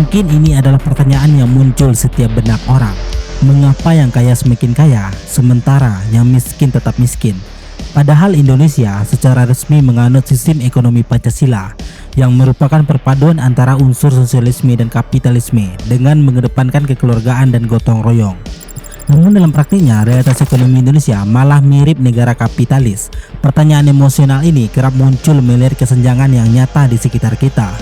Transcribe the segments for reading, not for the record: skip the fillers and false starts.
Mungkin ini adalah pertanyaan yang muncul setiap benak orang. Mengapa yang kaya semakin kaya, sementara yang miskin tetap miskin? Padahal Indonesia secara resmi menganut sistem ekonomi Pancasila yang merupakan perpaduan antara unsur sosialisme dan kapitalisme dengan mengedepankan kekeluargaan dan gotong royong. Namun dalam praktiknya, realitas ekonomi Indonesia malah mirip negara kapitalis. Pertanyaan emosional ini kerap muncul melihat kesenjangan yang nyata di sekitar kita.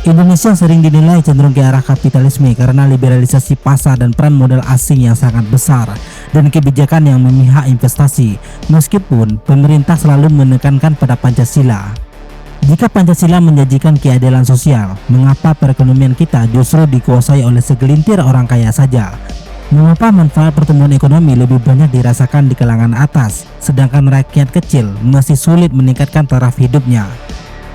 Indonesia sering dinilai cenderung ke arah kapitalisme karena liberalisasi pasar dan peran modal asing yang sangat besar dan kebijakan yang memihak investasi, meskipun pemerintah selalu menekankan pada Pancasila. Jika Pancasila menjanjikan keadilan sosial, mengapa perekonomian kita justru dikuasai oleh segelintir orang kaya saja? Mengapa manfaat pertumbuhan ekonomi lebih banyak dirasakan di kalangan atas, sedangkan rakyat kecil masih sulit meningkatkan taraf hidupnya?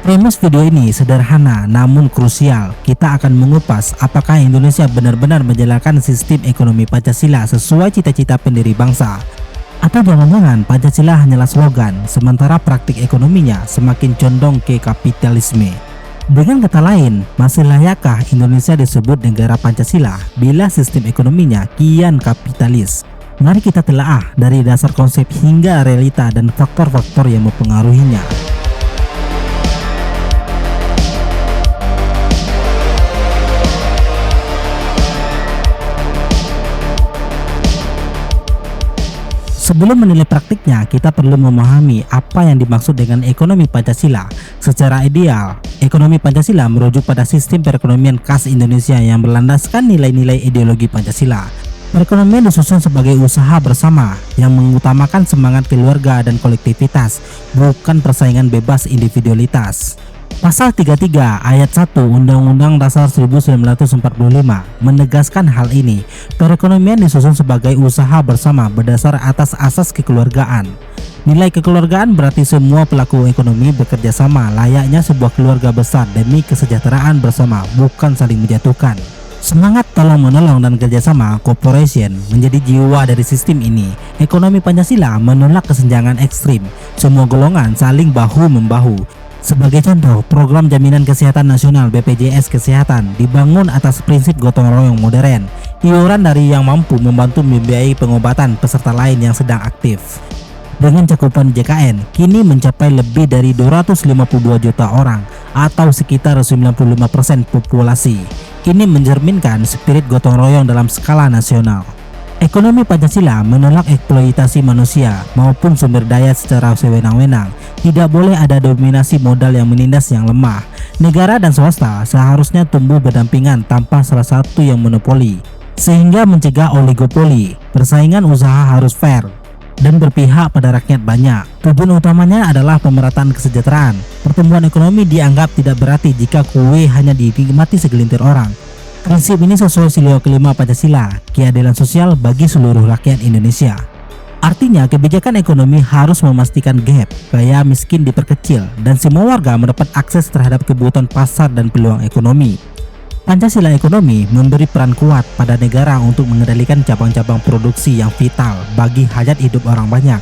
Premis video ini sederhana namun krusial. Kita akan mengupas apakah Indonesia benar-benar menjalankan sistem ekonomi Pancasila sesuai cita-cita pendiri bangsa, atau jangan-jangan Pancasila hanyalah slogan, sementara praktik ekonominya semakin condong ke kapitalisme. Dengan kata lain, masih layakkah Indonesia disebut negara Pancasila bila sistem ekonominya kian kapitalis? Mari kita telaah dari dasar konsep hingga realita dan faktor-faktor yang mempengaruhinya. Sebelum menilai praktiknya, kita perlu memahami apa yang dimaksud dengan ekonomi Pancasila. Secara ideal, ekonomi Pancasila merujuk pada sistem perekonomian khas Indonesia yang berlandaskan nilai-nilai ideologi Pancasila. Perekonomian disusun sebagai usaha bersama yang mengutamakan semangat keluarga dan kolektivitas, bukan persaingan bebas individualitas. Pasal 33 ayat 1 Undang-Undang Dasar 1945 menegaskan hal ini. Perekonomian disusun sebagai usaha bersama berdasar atas asas kekeluargaan. Nilai kekeluargaan berarti semua pelaku ekonomi bekerja sama layaknya sebuah keluarga besar demi kesejahteraan bersama, bukan saling menjatuhkan. Semangat tolong-menolong dan kerjasama cooperation menjadi jiwa dari sistem ini. Ekonomi Pancasila menolak kesenjangan ekstrim. Semua golongan saling bahu-membahu. Sebagai contoh, program Jaminan Kesehatan Nasional BPJS Kesehatan dibangun atas prinsip gotong royong modern. Iuran dari yang mampu membantu membiayai pengobatan peserta lain yang sedang aktif. Dengan cakupan JKN kini mencapai lebih dari 252 juta orang atau sekitar 95% populasi. Ini mencerminkan spirit gotong royong dalam skala nasional. Ekonomi Pancasila menolak eksploitasi manusia maupun sumber daya secara sewenang-wenang. Tidak boleh ada dominasi modal yang menindas yang lemah. Negara dan swasta seharusnya tumbuh berdampingan tanpa salah satu yang monopoli, sehingga mencegah oligopoli. Persaingan usaha harus fair dan berpihak pada rakyat banyak. Tujuan utamanya adalah pemerataan kesejahteraan. Pertumbuhan ekonomi dianggap tidak berarti jika kue hanya dinikmati segelintir orang. Prinsip ini sesuai sila kelima Pancasila, keadilan sosial bagi seluruh rakyat Indonesia. Artinya, kebijakan ekonomi harus memastikan gap kaya miskin diperkecil dan semua warga mendapat akses terhadap kebutuhan pasar dan peluang ekonomi. Pancasila ekonomi memberi peran kuat pada negara untuk mengendalikan cabang-cabang produksi yang vital bagi hajat hidup orang banyak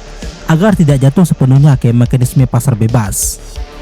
agar tidak jatuh sepenuhnya ke mekanisme pasar bebas.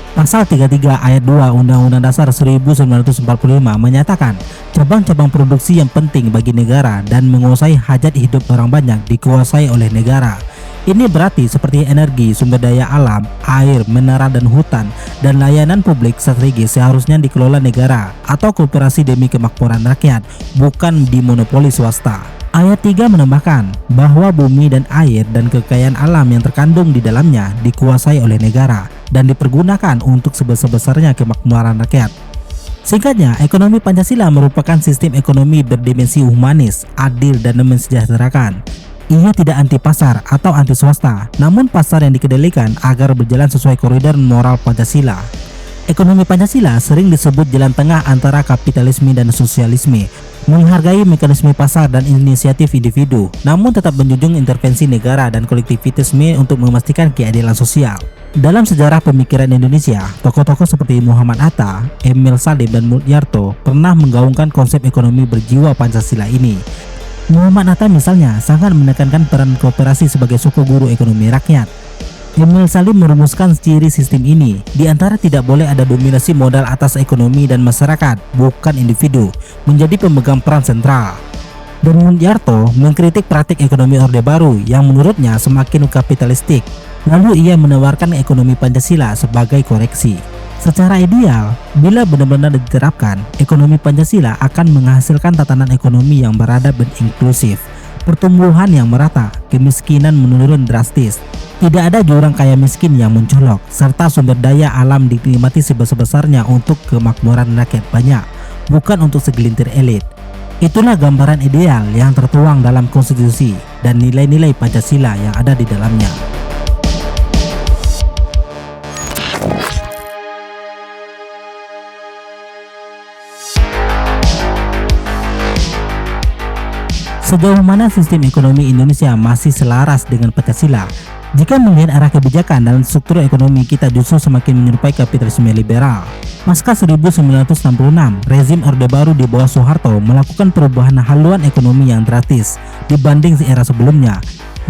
Pasal 33 ayat 2 Undang-Undang Dasar 1945 menyatakan cabang-cabang produksi yang penting bagi negara dan menguasai hajat hidup orang banyak dikuasai oleh negara. Ini berarti seperti energi, sumber daya alam, air, mineral dan hutan, dan layanan publik strategis seharusnya dikelola negara atau koperasi demi kemakmuran rakyat, bukan dimonopoli swasta. Ayat 3 menambahkan bahwa bumi dan air dan kekayaan alam yang terkandung di dalamnya dikuasai oleh negara dan dipergunakan untuk sebesar-besarnya kemakmuran rakyat. Singkatnya, ekonomi Pancasila merupakan sistem ekonomi berdimensi humanis, adil dan mensejahterakan. Ia tidak anti pasar atau anti swasta, namun pasar yang dikendalikan agar berjalan sesuai koridor moral Pancasila. Ekonomi Pancasila sering disebut jalan tengah antara kapitalisme dan sosialisme, menghargai mekanisme pasar dan inisiatif individu, namun tetap menjunjung intervensi negara dan kolektivitasme untuk memastikan keadilan sosial. Dalam sejarah pemikiran Indonesia, tokoh-tokoh seperti Muhammad Hatta, Emil Salim, dan Mulyarto pernah menggaungkan konsep ekonomi berjiwa Pancasila ini. Muhammad Hatta misalnya sangat menekankan peran koperasi sebagai suku guru ekonomi rakyat. Emil Salim merumuskan ciri sistem ini, di antara tidak boleh ada dominasi modal atas ekonomi dan masyarakat, bukan individu, menjadi pemegang peran sentral. Dan Munjarto mengkritik praktik ekonomi Orde Baru yang menurutnya semakin kapitalistik. Lalu ia menawarkan ekonomi Pancasila sebagai koreksi. Secara ideal, bila benar-benar diterapkan, ekonomi Pancasila akan menghasilkan tatanan ekonomi yang beradab dan inklusif, pertumbuhan yang merata, kemiskinan menurun drastis, tidak ada jurang kaya miskin yang mencolok, serta sumber daya alam dinikmati sebesar-besarnya untuk kemakmuran rakyat banyak, bukan untuk segelintir elit. Itulah gambaran ideal yang tertuang dalam konstitusi dan nilai-nilai Pancasila yang ada di dalamnya. Sejauh mana sistem ekonomi Indonesia masih selaras dengan Pancasila? Jika melihat arah kebijakan dan struktur ekonomi kita justru semakin menyerupai kapitalisme liberal. Pasca 1966, rezim Orde Baru di bawah Soeharto melakukan perubahan haluan ekonomi yang drastis dibanding era sebelumnya.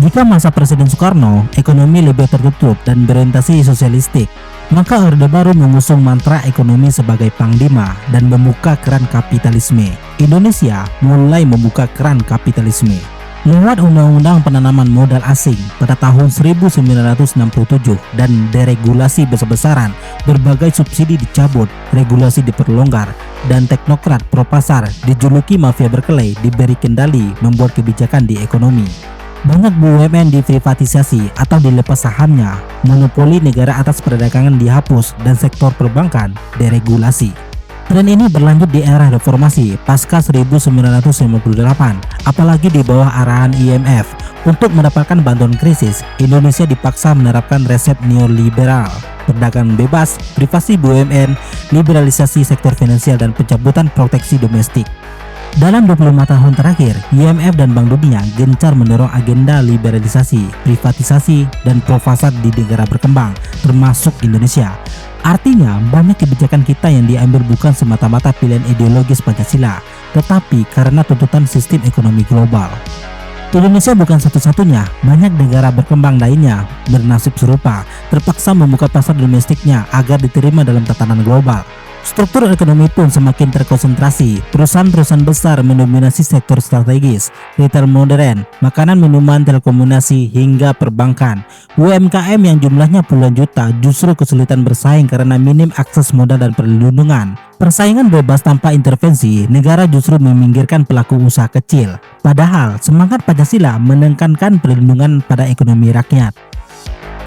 Jika masa Presiden Soekarno, ekonomi lebih tertutup dan berorientasi sosialistik, maka Orde Baru mengusung mantra ekonomi sebagai panglima dan membuka keran kapitalisme. Indonesia mulai membuka keran kapitalisme lewat Undang-Undang Penanaman Modal Asing pada tahun 1967 dan deregulasi besar-besaran, berbagai subsidi dicabut, regulasi diperlonggar, dan teknokrat pro pasar dijuluki mafia berkelahi diberi kendali membuat kebijakan di ekonomi. Banyak BUMN diprivatisasi atau dilepas sahamnya, monopoli negara atas perdagangan dihapus, dan sektor perbankan deregulasi. Tren ini berlanjut di era reformasi pasca 1998, apalagi di bawah arahan IMF. Untuk mendapatkan bantuan krisis, Indonesia dipaksa menerapkan resep neoliberal, perdagangan bebas, privasi BUMN, liberalisasi sektor finansial, dan pencabutan proteksi domestik. Dalam 25 tahun terakhir, IMF dan Bank Dunia gencar mendorong agenda liberalisasi, privatisasi, dan pro-pasar di negara berkembang, termasuk Indonesia. Artinya, banyak kebijakan kita yang diambil bukan semata-mata pilihan ideologis Pancasila, tetapi karena tuntutan sistem ekonomi global. Indonesia bukan satu-satunya, banyak negara berkembang lainnya bernasib serupa, terpaksa membuka pasar domestiknya agar diterima dalam tatanan global. Struktur ekonomi pun semakin terkonsentrasi. Perusahaan-perusahaan besar mendominasi sektor strategis, retail modern, makanan, minuman, telekomunikasi, hingga perbankan. UMKM yang jumlahnya puluhan juta justru kesulitan bersaing karena minim akses modal dan perlindungan. Persaingan bebas tanpa intervensi, negara justru meminggirkan pelaku usaha kecil. Padahal semangat Pancasila menekankan perlindungan pada ekonomi rakyat.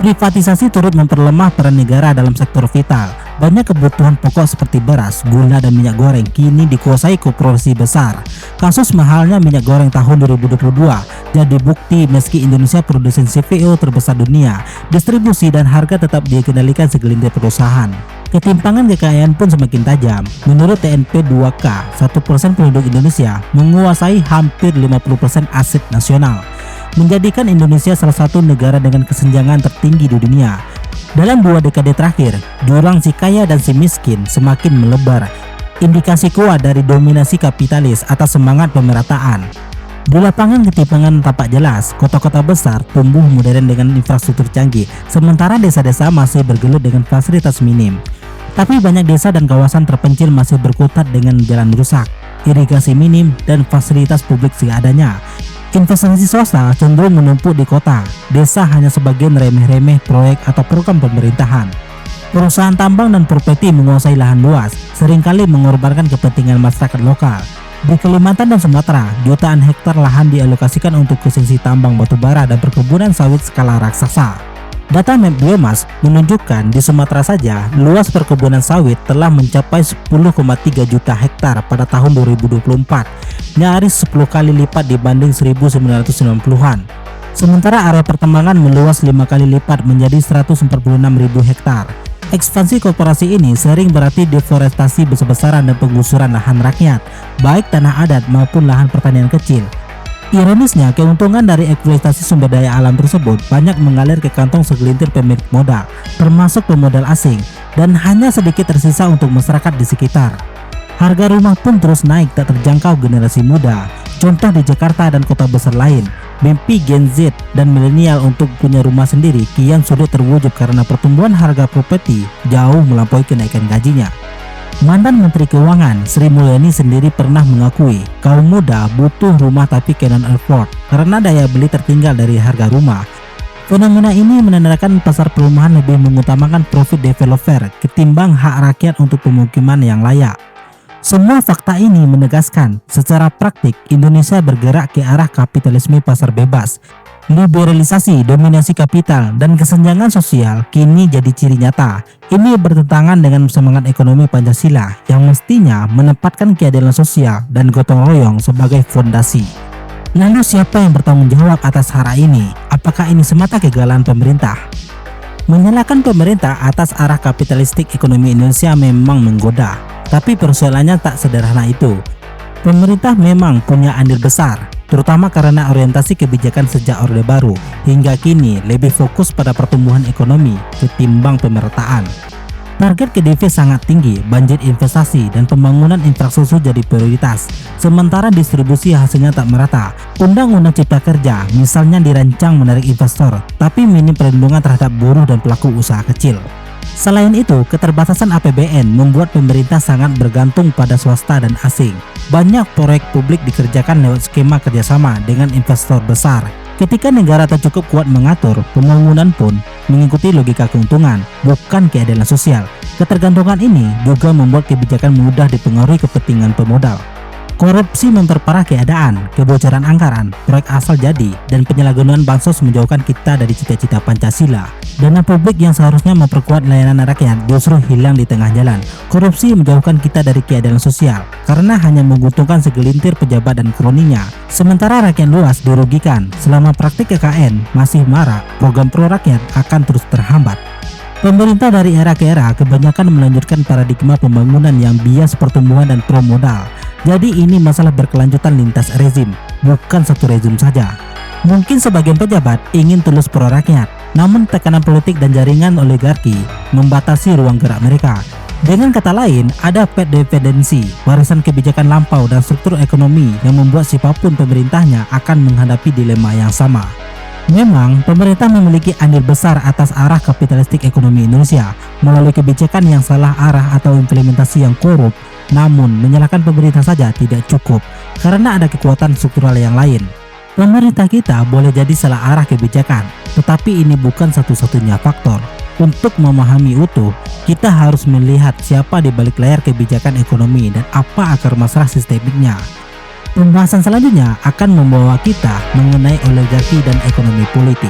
Privatisasi turut memperlemah peran negara dalam sektor vital. Banyak kebutuhan pokok seperti beras, gula, dan minyak goreng kini dikuasai koperasi besar. Kasus mahalnya minyak goreng tahun 2022 jadi bukti meski Indonesia produsen CPO terbesar dunia, distribusi dan harga tetap dikendalikan segelintir perusahaan. Ketimpangan kekayaan pun semakin tajam. Menurut TNP 2K, 1% penduduk Indonesia menguasai hampir 50% aset nasional, menjadikan Indonesia salah satu negara dengan kesenjangan tertinggi di dunia. Dalam 2 dekade terakhir, jurang si kaya dan si miskin semakin melebar. Indikasi kuat dari dominasi kapitalis atas semangat pemerataan. Di lapangan ketimpangan tampak jelas. Kota-kota besar tumbuh modern dengan infrastruktur canggih, sementara desa-desa masih bergelut dengan fasilitas minim. Tapi banyak desa dan kawasan terpencil masih berkutat dengan jalan rusak, irigasi minim, dan fasilitas publik seadanya. Investasi swasta cenderung menumpuk di kota, desa hanya sebagian remeh-remeh proyek atau program pemerintahan. Perusahaan tambang dan properti menguasai lahan luas, seringkali mengorbankan kepentingan masyarakat lokal. Di Kalimantan dan Sumatera, jutaan hektar lahan dialokasikan untuk konsumsi tambang batubara dan perkebunan sawit skala raksasa. Data Map Biomas menunjukkan di Sumatera saja, luas perkebunan sawit telah mencapai 10,3 juta hektar pada tahun 2024, nyaris 10 kali lipat dibanding 1990-an. Sementara area pertambangan meluas 5 kali lipat menjadi 146.000 hektar. Ekspansi korporasi ini sering berarti deforestasi besar-besaran dan penggusuran lahan rakyat, baik tanah adat maupun lahan pertanian kecil. Ironisnya, keuntungan dari eksploitasi sumber daya alam tersebut banyak mengalir ke kantong segelintir pemilik modal, termasuk pemodal asing, dan hanya sedikit tersisa untuk masyarakat di sekitar. Harga rumah pun terus naik tak terjangkau generasi muda. Contoh di Jakarta dan kota besar lain, Mimpi Gen Z dan milenial untuk punya rumah sendiri kian sulit terwujud karena pertumbuhan harga properti jauh melampaui kenaikan gajinya. Mantan Menteri Keuangan Sri Mulyani sendiri pernah mengakui kaum muda butuh rumah tapi cannot afford karena daya beli tertinggal dari harga rumah. Fenomena ini menandakan pasar perumahan lebih mengutamakan profit developer ketimbang hak rakyat untuk pemukiman yang layak. Semua fakta ini menegaskan secara praktik Indonesia bergerak ke arah kapitalisme pasar bebas. Liberalisasi, dominasi kapital, dan kesenjangan sosial kini jadi ciri nyata. Ini bertentangan dengan semangat ekonomi Pancasila yang mestinya menempatkan keadilan sosial dan gotong royong sebagai fondasi. Lalu siapa yang bertanggung jawab atas hara ini? Apakah ini semata kegagalan pemerintah? Menyalahkan pemerintah atas arah kapitalistik ekonomi Indonesia memang menggoda. Tapi persoalannya tak sederhana itu. Pemerintah memang punya andil besar, terutama karena orientasi kebijakan sejak Orde Baru hingga kini lebih fokus pada pertumbuhan ekonomi ketimbang pemerataan. Target KDP sangat tinggi, budget investasi dan pembangunan infrastruktur jadi prioritas, sementara distribusi hasilnya tak merata. Undang-undang Cipta Kerja misalnya dirancang menarik investor, tapi minim perlindungan terhadap buruh dan pelaku usaha kecil. Selain itu, keterbatasan APBN membuat pemerintah sangat bergantung pada swasta dan asing. Banyak proyek publik dikerjakan lewat skema kerjasama dengan investor besar. Ketika negara tak cukup kuat mengatur, pembangunan pun mengikuti logika keuntungan, bukan keadilan sosial. Ketergantungan ini juga membuat kebijakan mudah dipengaruhi kepentingan pemodal. Korupsi memperparah keadaan, kebocoran anggaran, proyek asal jadi, dan penyalahgunaan bansos menjauhkan kita dari cita-cita Pancasila. Dana publik yang seharusnya memperkuat layanan rakyat justru hilang di tengah jalan. Korupsi menjauhkan kita dari keadilan sosial karena hanya menguntungkan segelintir pejabat dan kroninya. Sementara rakyat luas dirugikan. Selama praktik KKN masih marak, program pro rakyat akan terus terhambat. Pemerintah dari era ke era kebanyakan melanjutkan paradigma pembangunan yang bias pertumbuhan dan pro modal. Jadi ini masalah berkelanjutan lintas rezim, bukan satu rezim saja. Mungkin sebagian pejabat ingin tulus pro rakyat, namun tekanan politik dan jaringan oligarki membatasi ruang gerak mereka. Dengan kata lain, ada pet dependensi, warisan kebijakan lampau dan struktur ekonomi yang membuat siapapun pemerintahnya akan menghadapi dilema yang sama. Memang, pemerintah memiliki andil besar atas arah kapitalistik ekonomi Indonesia melalui kebijakan yang salah arah atau implementasi yang korup. Namun, menyalahkan pemerintah saja tidak cukup karena ada kekuatan struktural yang lain. Pemerintah kita boleh jadi salah arah kebijakan, tetapi ini bukan satu-satunya faktor. Untuk memahami utuh, kita harus melihat siapa di balik layar kebijakan ekonomi dan apa akar masalah sistemiknya. Pembahasan selanjutnya akan membawa kita mengenai oligarki dan ekonomi politik.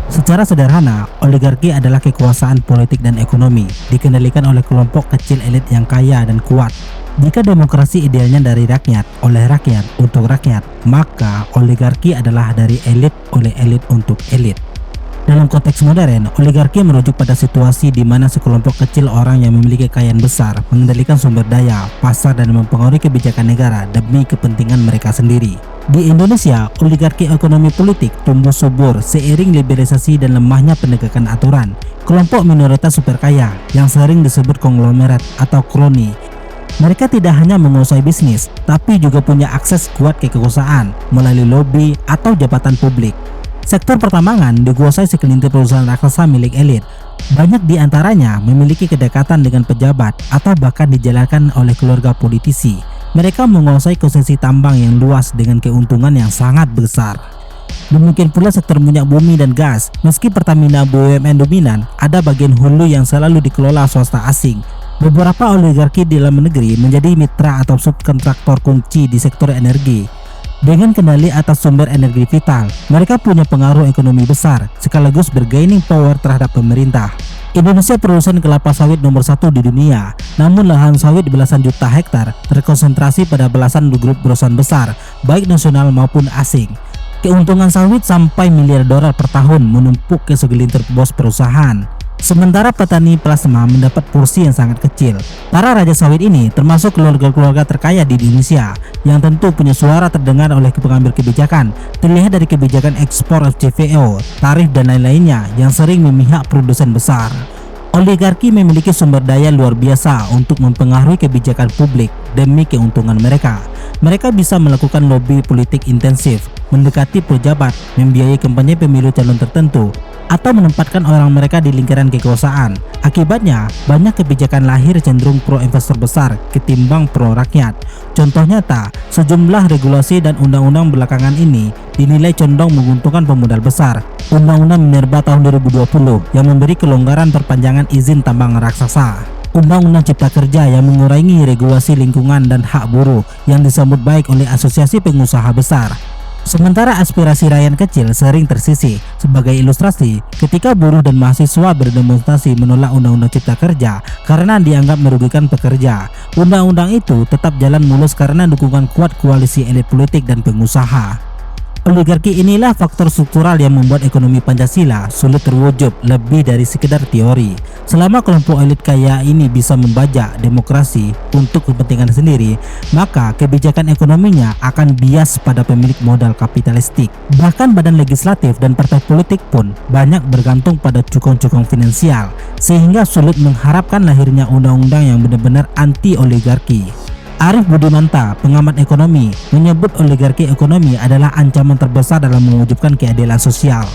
Secara sederhana, oligarki adalah kekuasaan politik dan ekonomi dikendalikan oleh kelompok kecil elit yang kaya dan kuat. Jika demokrasi idealnya dari rakyat, oleh rakyat, untuk rakyat, maka oligarki adalah dari elit, oleh elit, untuk elit. Dalam konteks modern, oligarki merujuk pada situasi di mana sekelompok kecil orang yang memiliki kekayaan besar mengendalikan sumber daya, pasar, dan mempengaruhi kebijakan negara demi kepentingan mereka sendiri. Di Indonesia, oligarki ekonomi politik tumbuh subur seiring liberalisasi dan lemahnya penegakan aturan. Kelompok minoritas super kaya yang sering disebut konglomerat atau kroni. Mereka tidak hanya menguasai bisnis, tapi juga punya akses kuat ke kekuasaan melalui lobby atau jabatan publik. Sektor pertambangan dikuasai segelintir perusahaan raksasa milik elit. Banyak di antaranya memiliki kedekatan dengan pejabat atau bahkan dijalankan oleh keluarga politisi. Mereka menguasai konsesi tambang yang luas dengan keuntungan yang sangat besar. Demikian pula sektor minyak bumi dan gas. Meski Pertamina BUMN dominan, ada bagian hulu yang selalu dikelola swasta asing. Beberapa oligarki di dalam negeri menjadi mitra atau subkontraktor kunci di sektor energi. Dengan kendali atas sumber energi vital, mereka punya pengaruh ekonomi besar sekaligus bergaining power terhadap pemerintah. Indonesia produsen kelapa sawit nomor 1 di dunia, namun lahan sawit belasan juta hektar terkonsentrasi pada belasan grup perusahaan besar, baik nasional maupun asing. Keuntungan sawit sampai miliar dolar per tahun menumpuk ke segelintir bos perusahaan. Sementara petani plasma mendapat porsi yang sangat kecil. Para raja sawit ini termasuk keluarga-keluarga terkaya di Indonesia yang tentu punya suara terdengar oleh pengambil kebijakan. Terlihat dari kebijakan ekspor FCVO, tarif dan lain-lainnya yang sering memihak produsen besar. Oligarki memiliki sumber daya luar biasa untuk mempengaruhi kebijakan publik demi keuntungan mereka. Mereka bisa melakukan lobby politik intensif, mendekati pejabat, membiayai kampanye pemilu calon tertentu, atau menempatkan orang mereka di lingkaran kekuasaan. Akibatnya, banyak kebijakan lahir cenderung pro investor besar ketimbang pro rakyat. Contoh nyata, sejumlah regulasi dan undang-undang belakangan ini dinilai condong menguntungkan pemodal besar. Undang-Undang Minerba tahun 2020 yang memberi kelonggaran perpanjangan izin tambang raksasa. Undang-Undang Cipta Kerja yang mengurangi regulasi lingkungan dan hak buruh yang disambut baik oleh asosiasi pengusaha besar. Sementara aspirasi rakyat kecil sering tersisih. Sebagai ilustrasi, ketika buruh dan mahasiswa berdemonstrasi menolak Undang-Undang Cipta Kerja karena dianggap merugikan pekerja, undang-undang itu tetap jalan mulus karena dukungan kuat koalisi elit politik dan pengusaha. Oligarki inilah faktor struktural yang membuat ekonomi Pancasila sulit terwujud lebih dari sekedar teori. Selama kelompok elit kaya ini bisa membajak demokrasi untuk kepentingan sendiri, maka kebijakan ekonominya akan bias pada pemilik modal kapitalistik. Bahkan badan legislatif dan partai politik pun banyak bergantung pada cukong-cukong finansial, sehingga sulit mengharapkan lahirnya undang-undang yang benar-benar anti oligarki. Arif Budimanta, pengamat ekonomi, menyebut oligarki ekonomi adalah ancaman terbesar dalam mewujudkan keadilan sosial.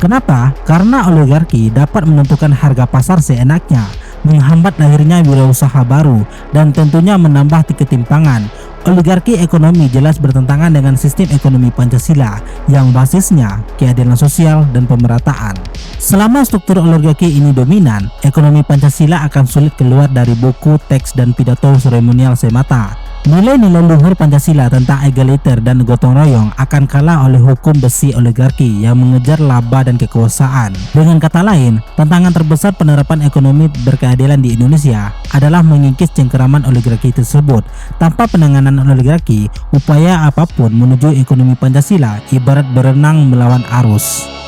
Kenapa? Karena oligarki dapat menentukan harga pasar seenaknya, menghambat lahirnya wirausaha baru, dan tentunya menambah ketimpangan. Oligarki ekonomi jelas bertentangan dengan sistem ekonomi Pancasila yang basisnya keadilan sosial dan pemerataan. Selama struktur oligarki ini dominan, ekonomi Pancasila akan sulit keluar dari buku, teks, dan pidato seremonial semata. Nilai-nilai luhur Pancasila tentang egaliter dan gotong royong akan kalah oleh hukum besi oligarki yang mengejar laba dan kekuasaan. Dengan kata lain, tantangan terbesar penerapan ekonomi berkeadilan di Indonesia adalah mengikis cengkeraman oligarki tersebut. Tanpa penanganan oligarki, upaya apapun menuju ekonomi Pancasila ibarat berenang melawan arus.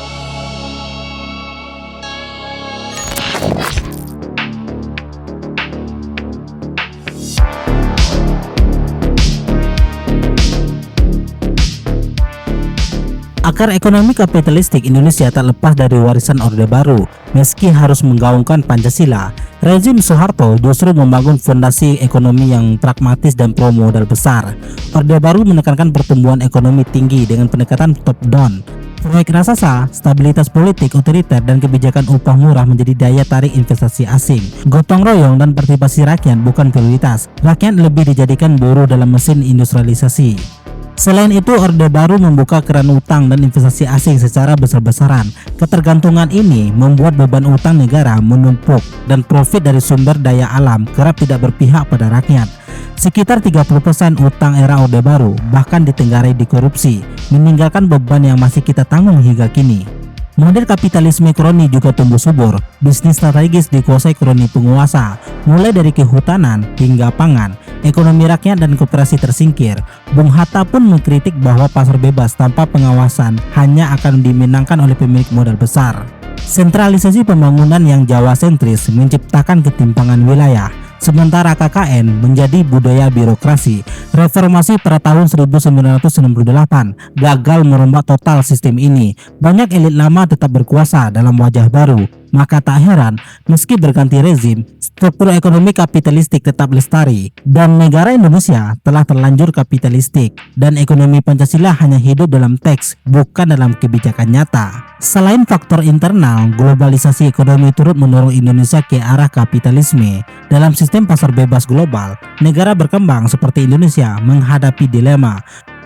Akar ekonomi kapitalistik Indonesia tak lepas dari warisan Orde Baru. Meski harus menggaungkan Pancasila, rezim Soeharto justru membangun fondasi ekonomi yang pragmatis dan pro modal besar. Orde Baru menekankan pertumbuhan ekonomi tinggi dengan pendekatan top-down. Proyek raksasa, stabilitas politik otoriter, dan kebijakan upah murah menjadi daya tarik investasi asing. Gotong royong dan partisipasi rakyat bukan prioritas. Rakyat lebih dijadikan buruh dalam mesin industrialisasi. Selain itu, Orde Baru membuka keran utang dan investasi asing secara besar-besaran. Ketergantungan ini membuat beban utang negara menumpuk dan profit dari sumber daya alam kerap tidak berpihak pada rakyat. Sekitar 30% utang era Orde Baru bahkan ditenggarai di korupsi, meninggalkan beban yang masih kita tanggung hingga kini. Model kapitalisme kroni juga tumbuh subur. Bisnis strategis dikuasai kroni penguasa, mulai dari kehutanan hingga pangan. Ekonomi rakyat dan koperasi tersingkir. Bung Hatta pun mengkritik bahwa pasar bebas tanpa pengawasan hanya akan dimenangkan oleh pemilik modal besar. Sentralisasi pembangunan yang Jawa sentris menciptakan ketimpangan wilayah. Sementara KKN menjadi budaya birokrasi. Reformasi pada tahun 1998 gagal merombak total sistem ini. Banyak elit lama tetap berkuasa dalam wajah baru. Maka tak heran, meski berganti rezim, struktur ekonomi kapitalistik tetap lestari. Dan negara Indonesia telah terlanjur kapitalistik. Dan ekonomi Pancasila hanya hidup dalam teks, bukan dalam kebijakan nyata. Selain faktor internal, globalisasi ekonomi turut mendorong Indonesia ke arah kapitalisme. Dalam sistem pasar bebas global, negara berkembang seperti Indonesia menghadapi dilema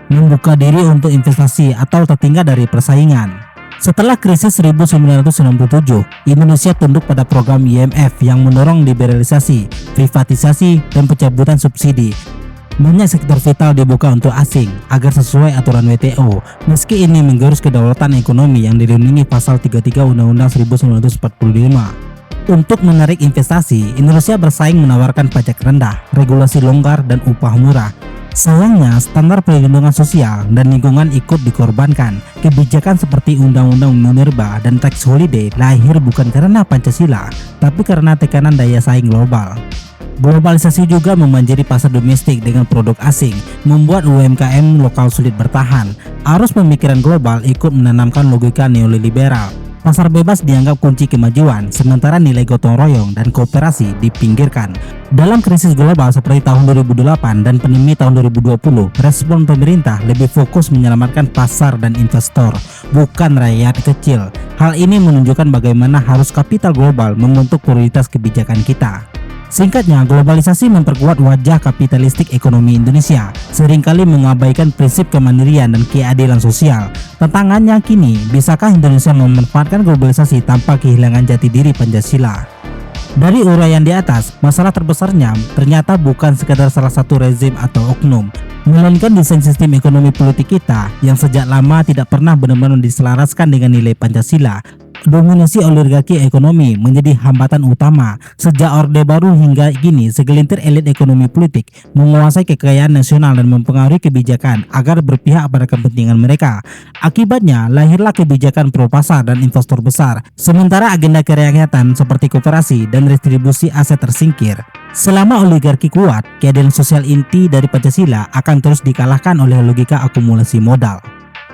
membuka diri untuk investasi atau tertinggal dari persaingan. Setelah krisis 1997, Indonesia tunduk pada program IMF yang mendorong liberalisasi, privatisasi, dan pencabutan subsidi. Banyak sektor vital dibuka untuk asing agar sesuai aturan WTO. Meski ini menggerus kedaulatan ekonomi yang dilindungi pasal 33 Undang-Undang 1945. Untuk menarik investasi, Indonesia bersaing menawarkan pajak rendah, regulasi longgar, dan upah murah. Sayangnya, standar perlindungan sosial dan lingkungan ikut dikorbankan. Kebijakan seperti Undang-Undang Minerba dan Tax Holiday lahir bukan karena Pancasila, tapi karena tekanan daya saing global. Globalisasi juga membanjiri pasar domestik dengan produk asing, membuat UMKM lokal sulit bertahan. Arus pemikiran global ikut menanamkan logika neoliberal. Pasar bebas dianggap kunci kemajuan, sementara nilai gotong royong dan kooperasi dipinggirkan. Dalam krisis global seperti tahun 2008 dan pandemi tahun 2020, respon pemerintah lebih fokus menyelamatkan pasar dan investor, bukan rakyat kecil. Hal ini menunjukkan bagaimana harus kapital global membentuk prioritas kebijakan kita. Singkatnya, globalisasi memperkuat wajah kapitalistik ekonomi Indonesia, seringkali mengabaikan prinsip kemandirian dan keadilan sosial. Tantangannya kini, bisakah Indonesia memanfaatkan globalisasi tanpa kehilangan jati diri Pancasila? Dari uraian di atas, masalah terbesarnya ternyata bukan sekadar salah satu rezim atau oknum, melainkan desain sistem ekonomi politik kita yang sejak lama tidak pernah benar-benar diselaraskan dengan nilai Pancasila. Dominasi oligarki ekonomi menjadi hambatan utama. Sejak Orde Baru hingga kini, segelintir elit ekonomi politik menguasai kekayaan nasional dan mempengaruhi kebijakan agar berpihak pada kepentingan mereka. Akibatnya, lahirlah kebijakan pro pasar dan investor besar, sementara agenda kerakyatan seperti koperasi dan distribusi aset tersingkir. Selama oligarki kuat, keadilan sosial inti dari Pancasila akan terus dikalahkan oleh logika akumulasi modal.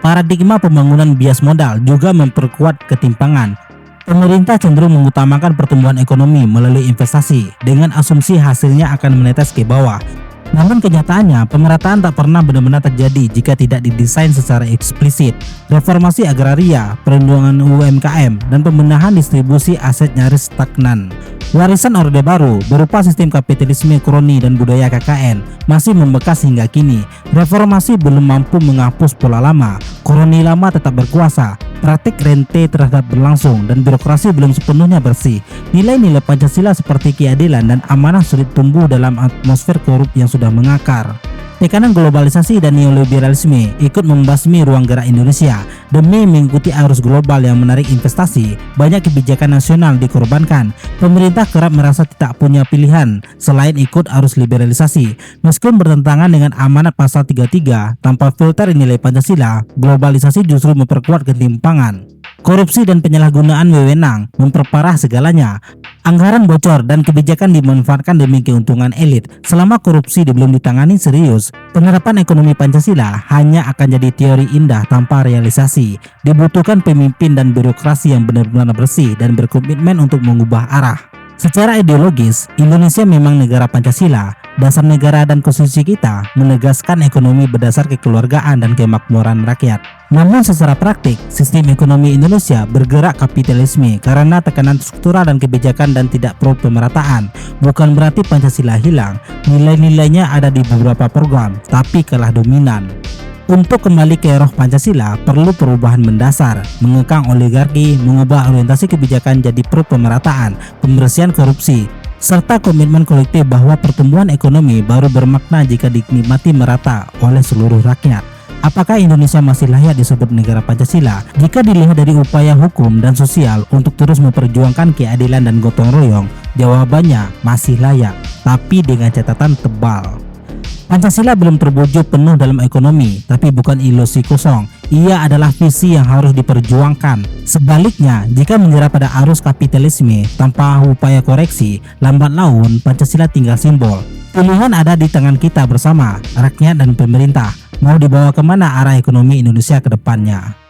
Paradigma pembangunan bias modal juga memperkuat ketimpangan. Pemerintah cenderung mengutamakan pertumbuhan ekonomi melalui investasi dengan asumsi hasilnya akan menetes ke bawah. Namun kenyataannya, pemerataan tak pernah benar-benar terjadi jika tidak didesain secara eksplisit. Reformasi agraria, perlindungan UMKM, dan pembenahan distribusi aset nyaris stagnan. Warisan Orde Baru berupa sistem kapitalisme kroni dan budaya KKN masih membekas hingga kini. Reformasi belum mampu menghapus pola lama, kroni lama tetap berkuasa, praktik rente terhadap berlangsung, dan birokrasi belum sepenuhnya bersih. Nilai-nilai Pancasila seperti keadilan dan amanah sulit tumbuh dalam atmosfer korup yang sudah mengakar. Tekanan globalisasi dan neoliberalisme ikut membasmi ruang gerak Indonesia. Demi mengikuti arus global yang menarik investasi, banyak kebijakan nasional dikorbankan. Pemerintah kerap merasa tidak punya pilihan selain ikut arus liberalisasi. Meskipun bertentangan dengan amanat pasal 33, tanpa filter nilai Pancasila, globalisasi justru memperkuat ketimpangan. Korupsi dan penyalahgunaan wewenang memperparah segalanya. Anggaran bocor dan kebijakan dimanfaatkan demi keuntungan elit. Selama korupsi belum ditangani serius, penerapan ekonomi Pancasila hanya akan jadi teori indah tanpa realisasi. Dibutuhkan pemimpin dan birokrasi yang benar-benar bersih dan berkomitmen untuk mengubah arah. Secara ideologis, Indonesia memang negara Pancasila. Dasar negara dan konstitusi kita menegaskan ekonomi berdasar kekeluargaan dan kemakmuran rakyat. Namun secara praktik, sistem ekonomi Indonesia bergerak kapitalisme karena tekanan struktural dan kebijakan dan tidak pro pemerataan. Bukan berarti Pancasila hilang, nilai-nilainya ada di beberapa program, tapi kalah dominan. Untuk kembali ke roh Pancasila, perlu perubahan mendasar, mengekang oligarki, mengubah orientasi kebijakan jadi pro pemerataan, pembersihan korupsi, serta komitmen kolektif bahwa pertumbuhan ekonomi baru bermakna jika dinikmati merata oleh seluruh rakyat. Apakah Indonesia masih layak disebut negara Pancasila? Jika dilihat dari upaya hukum dan sosial untuk terus memperjuangkan keadilan dan gotong royong, jawabannya masih layak, tapi dengan catatan tebal. Pancasila belum terwujud penuh dalam ekonomi, tapi bukan ilusi kosong. Ia adalah visi yang harus diperjuangkan. Sebaliknya, jika menyerah pada arus kapitalisme tanpa upaya koreksi, lambat laun Pancasila tinggal simbol. Pilihan ada di tangan kita bersama, rakyat dan pemerintah. Mau dibawa kemana arah ekonomi Indonesia ke depannya?